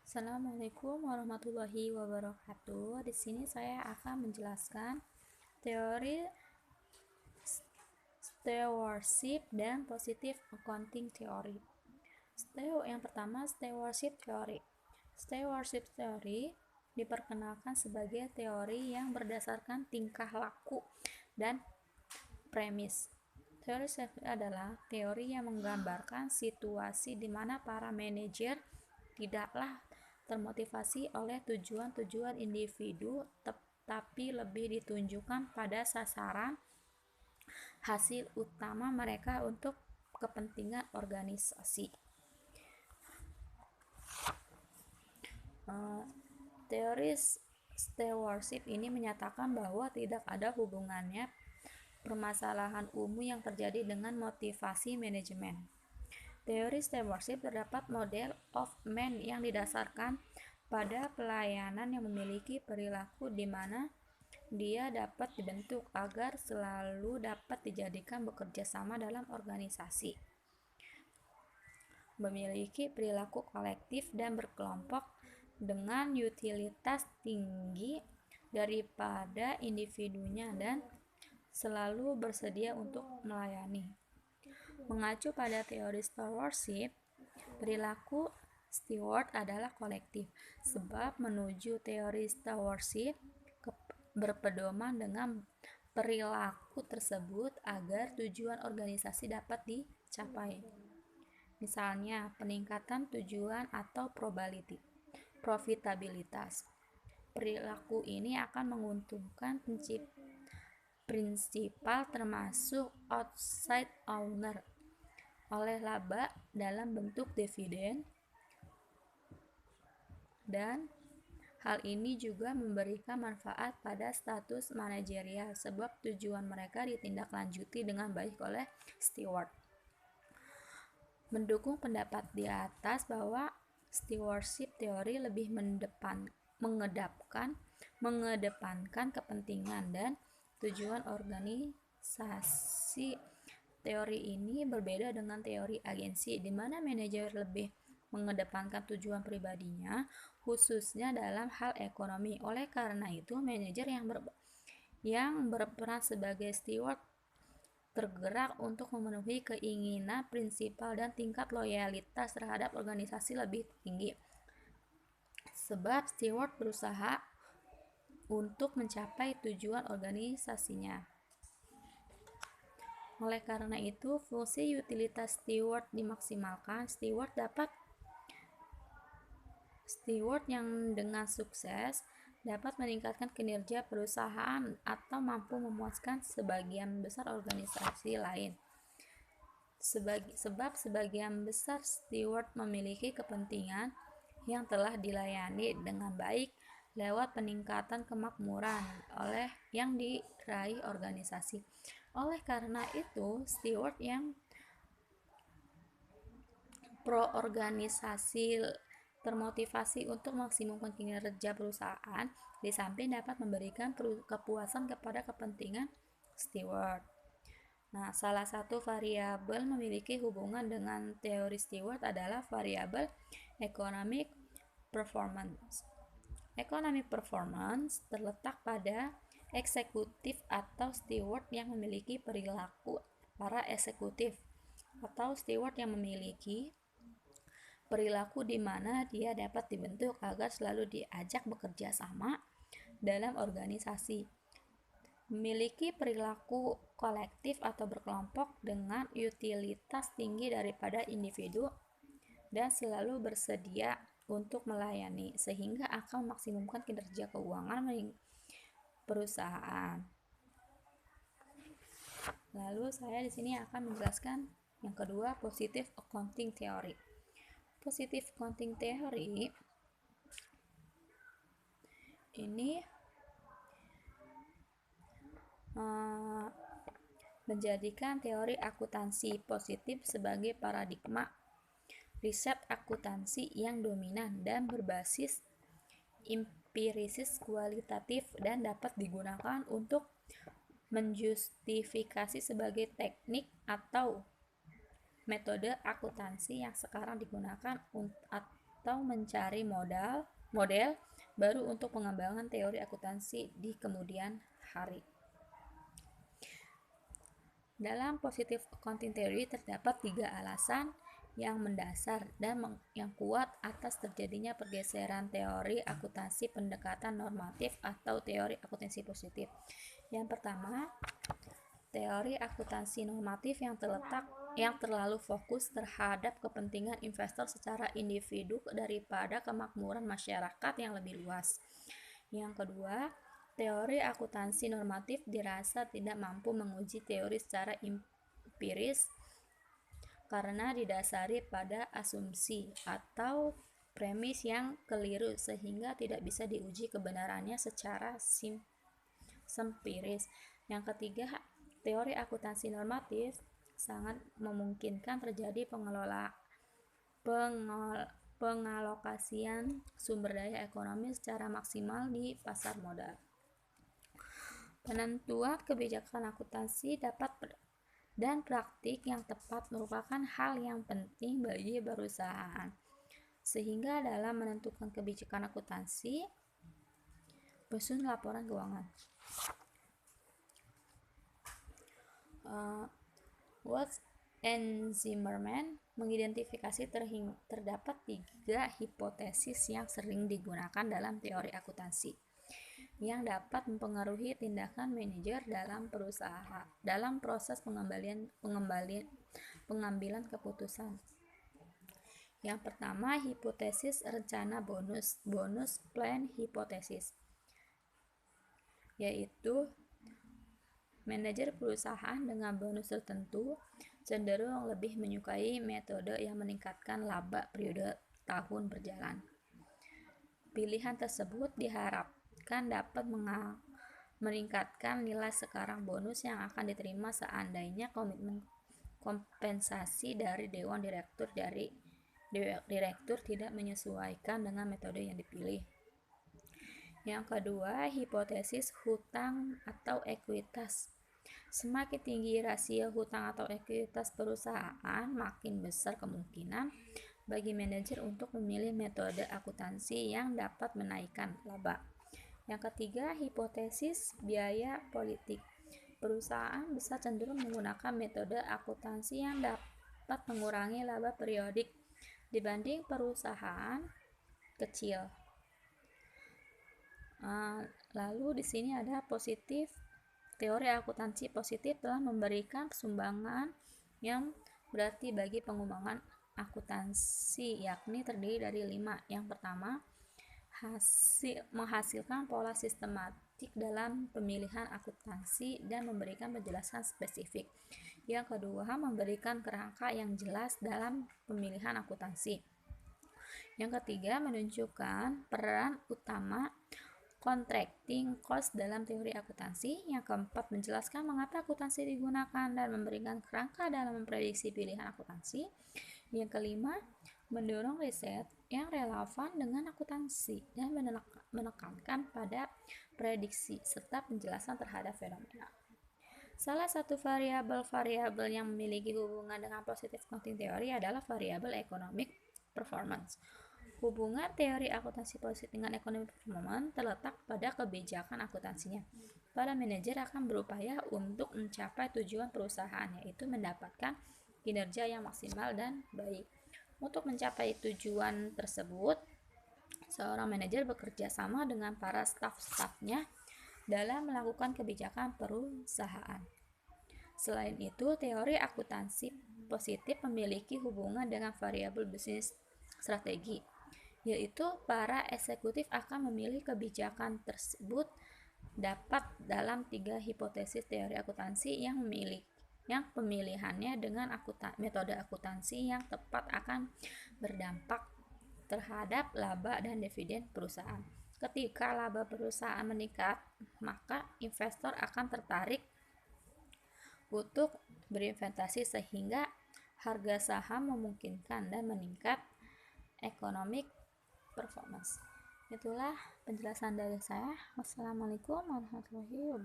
Assalamualaikum warahmatullahi wabarakatuh. Di sini saya akan menjelaskan teori stewardship dan positive accounting theory. Yang pertama, stewardship theory. Stewardship theory diperkenalkan sebagai teori yang berdasarkan tingkah laku dan premis. Teori stewardship adalah teori yang menggambarkan situasi di mana para manajer tidaklah termotivasi oleh tujuan-tujuan individu, tetapi lebih ditunjukkan pada sasaran hasil utama mereka untuk kepentingan organisasi. Teori stewardship ini menyatakan bahwa tidak ada hubungannya permasalahan umum yang terjadi dengan motivasi manajemen. Teori stewardship terdapat model of man yang didasarkan pada pelayanan yang memiliki perilaku di mana dia dapat dibentuk agar selalu dapat dijadikan bekerja sama dalam organisasi, memiliki perilaku kolektif dan berkelompok dengan utilitas tinggi daripada individunya dan selalu bersedia untuk melayani. Mengacu pada teori stewardship, perilaku steward adalah kolektif, sebab menuju teori stewardship berpedoman dengan perilaku tersebut agar tujuan organisasi dapat dicapai. Misalnya, peningkatan tujuan atau profitabilitas. Perilaku ini akan menguntungkan prinsipal termasuk outside owner oleh laba dalam bentuk dividen, dan hal ini juga memberikan manfaat pada status manajerial sebab tujuan mereka ditindaklanjuti dengan baik oleh steward. Mendukung pendapat di atas bahwa stewardship teori lebih mengedepankan kepentingan dan tujuan organisasi. Teori ini berbeda dengan teori agensi, di mana manajer lebih mengedepankan tujuan pribadinya, khususnya dalam hal ekonomi. Oleh karena itu, manajer yang berperan sebagai steward tergerak untuk memenuhi keinginan prinsipal dan tingkat loyalitas terhadap organisasi lebih tinggi. Sebab steward berusaha untuk mencapai tujuan organisasinya. Oleh karena itu, fungsi utilitas steward dimaksimalkan. Steward yang dengan sukses dapat meningkatkan kinerja perusahaan atau mampu memuaskan sebagian besar organisasi lain. Sebab sebagian besar steward memiliki kepentingan yang telah dilayani dengan baik lewat peningkatan kemakmuran yang diraih organisasi. Oleh karena itu, steward yang pro-organisasi termotivasi untuk maksimumkan kinerja perusahaan, di samping dapat memberikan kepuasan kepada kepentingan steward. Nah, salah satu variabel memiliki hubungan dengan teori steward adalah variabel economic performance. Economic performance terletak pada eksekutif atau steward yang memiliki perilaku para eksekutif, atau steward yang memiliki perilaku di mana dia dapat dibentuk agar selalu diajak bekerja sama dalam organisasi, memiliki perilaku kolektif atau berkelompok dengan utilitas tinggi daripada individu dan selalu bersedia untuk melayani, sehingga akan memaksimumkan kinerja keuangan perusahaan. Lalu saya di sini akan menjelaskan yang kedua, positive accounting theory. Positive accounting theory ini menjadikan teori akuntansi positif sebagai paradigma riset akuntansi yang dominan dan berbasis empirisis kualitatif dan dapat digunakan untuk menjustifikasi sebagai teknik atau metode akuntansi yang sekarang digunakan atau mencari model baru untuk pengembangan teori akuntansi di kemudian hari. Dalam positive accounting theory terdapat 3 alasan yang mendasar dan yang kuat atas terjadinya pergeseran teori akuntansi pendekatan normatif atau teori akuntansi positif. Yang pertama, teori akuntansi normatif yang terlalu fokus terhadap kepentingan investor secara individu daripada kemakmuran masyarakat yang lebih luas. Yang kedua, teori akuntansi normatif dirasa tidak mampu menguji teori secara empiris karena didasari pada asumsi atau premis yang keliru sehingga tidak bisa diuji kebenarannya secara empiris. Yang ketiga, teori akuntansi normatif sangat memungkinkan terjadi pengalokasian sumber daya ekonomi secara maksimal di pasar modal. Penentuan kebijakan akuntansi dan praktik yang tepat merupakan hal yang penting bagi perusahaan. Sehingga dalam menentukan kebijakan akuntansi, menyusun laporan keuangan. Watts and Zimmerman mengidentifikasi terdapat 3 hipotesis yang sering digunakan dalam teori akuntansi yang dapat mempengaruhi tindakan manajer dalam perusahaan dalam proses pengambilan keputusan. Yang pertama, hipotesis rencana bonus plan hipotesis, yaitu manajer perusahaan dengan bonus tertentu cenderung lebih menyukai metode yang meningkatkan laba periode tahun berjalan. Pilihan tersebut diharapkan dapat meningkatkan nilai sekarang bonus yang akan diterima seandainya komitmen kompensasi dari Dewan Direktur tidak menyesuaikan dengan metode yang dipilih. Yang kedua, hipotesis hutang atau ekuitas. Semakin tinggi rasio hutang atau ekuitas perusahaan, makin besar kemungkinan bagi manajer untuk memilih metode akuntansi yang dapat menaikkan laba. Yang ketiga, hipotesis biaya politik. Perusahaan bisa cenderung menggunakan metode akuntansi yang dapat mengurangi laba periodik dibanding perusahaan kecil. Lalu di sini ada positif. Teori akuntansi positif telah memberikan sumbangan yang berarti bagi pengembangan akuntansi, yakni terdiri dari 5. Yang pertama, menghasilkan pola sistematik dalam pemilihan akuntansi dan memberikan penjelasan spesifik. Yang kedua, memberikan kerangka yang jelas dalam pemilihan akuntansi. Yang ketiga, menunjukkan peran utama contracting cost dalam teori akuntansi. Yang keempat, menjelaskan mengapa akuntansi digunakan dan memberikan kerangka dalam memprediksi pilihan akuntansi. Yang kelima, mendorong riset yang relevan dengan akuntansi dan menekankan pada prediksi serta penjelasan terhadap fenomena. Salah satu variabel yang memiliki hubungan dengan positive accounting theory adalah variabel economic performance. Hubungan teori akuntansi positif dengan economic performance terletak pada kebijakan akuntansinya. Para manajer akan berupaya untuk mencapai tujuan perusahaan, yaitu mendapatkan kinerja yang maksimal dan baik. Untuk mencapai tujuan tersebut, seorang manajer bekerja sama dengan para staf-stafnya dalam melakukan kebijakan perusahaan. Selain itu, teori akuntansi positif memiliki hubungan dengan variabel bisnis strategi, yaitu para eksekutif akan memilih kebijakan tersebut dapat dalam 3 hipotesis teori akuntansi yang pemilihannya dengan metode akuntansi yang tepat akan berdampak terhadap laba dan dividen perusahaan. Ketika laba perusahaan meningkat, maka investor akan tertarik untuk berinvestasi sehingga harga saham memungkinkan dan meningkat economic performance. Itulah penjelasan dari saya. Wassalamualaikum warahmatullahi wabarakatuh.